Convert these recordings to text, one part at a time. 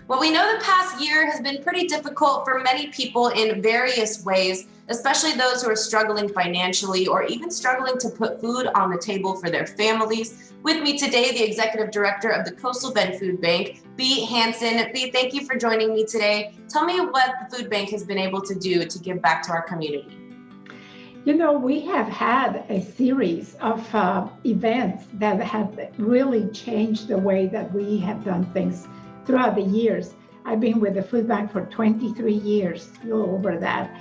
Well, we know the past year has been pretty difficult for many people in various ways, especially those who are struggling financially or even struggling to put food on the table for their families. With me today, the Executive Director of the Coastal Bend Food Bank, Bea Hansen. Bea, thank you for joining me today. Tell me what the food bank has been able to do to give back to our community. You know, we have had a series of events that have really changed the way that we have done things throughout the years. I've been with the food bank for 23 years, a little over that.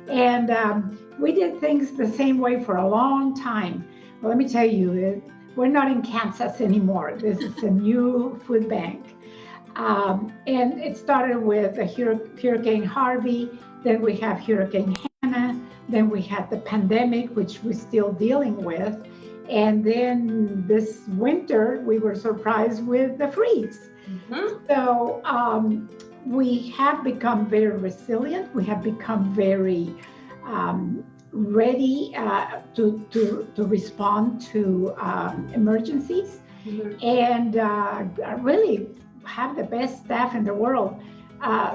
And we did things the same way for a long time. Well, let me tell you, we're not in Kansas anymore. This is a new food bank. And it started with Hurricane Harvey, then we have Hurricane Hannah, then we had the pandemic, which we're still dealing with. And then this winter, we were surprised with the freeze. Mm-hmm. So we have become very resilient. We have become very ready to respond to emergencies. Mm-hmm. And really have the best staff in the world.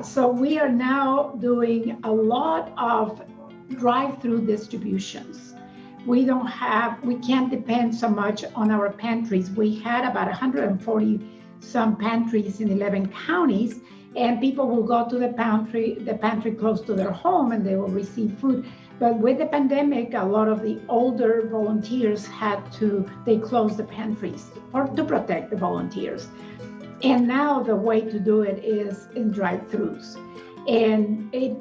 So we are now doing a lot of drive-through distributions. We can't depend so much on our pantries. We had about 140 some pantries in 11 counties, and people will go to the pantry close to their home, and they will receive food. But with the pandemic, a lot of the older volunteers they closed the pantries to protect the volunteers. And now the way to do it is in drive-throughs. And it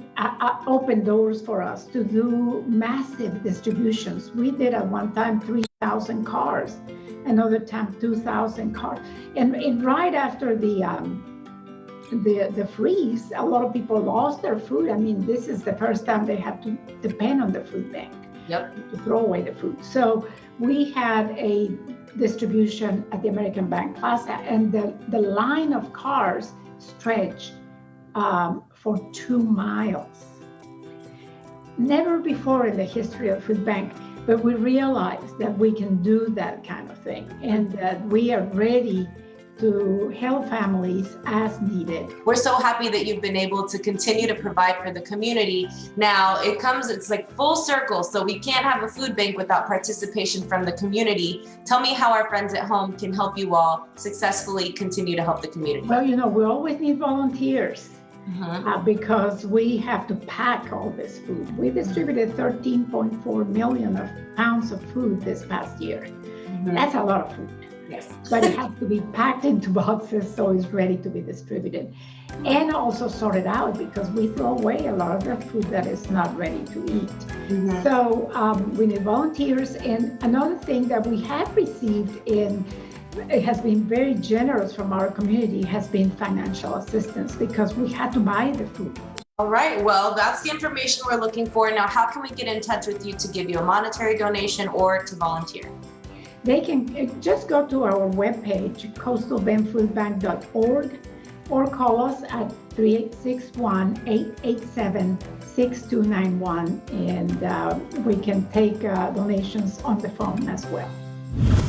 opened doors for us to do massive distributions. We did at one time 3,000 cars, another time 2,000 cars. And right after the freeze, a lot of people lost their food. I mean, this is the first time they had to depend on the food bank. Yep. To throw away the food. So we had a distribution at the American Bank Plaza, and the line of cars stretched for 2 miles. Never before in the history of food bank, but we realized that we can do that kind of thing, and that we are ready to help families as needed. We're so happy that you've been able to continue to provide for the community. Now it's like full circle, so we can't have a food bank without participation from the community. Tell me how our friends at home can help you all successfully continue to help the community. Well, you know, we always need volunteers. Mm-hmm. Because we have to pack all this food. We distributed 13.4 million pounds of food this past year. Mm-hmm. That's a lot of food. Yes. But it has to be packed into boxes so it's ready to be distributed. And also sorted out, because we throw away a lot of the food that is not ready to eat. Mm-hmm. So we need volunteers. And another thing that we have received it has been very generous from our community, has been financial assistance, because we had to buy the food. All right, well, that's the information we're looking for. Now, how can we get in touch with you to give you a monetary donation or to volunteer? They can just go to our webpage, coastalbendfoodbank.org, or call us at 361-887-6291, and we can take donations on the phone as well.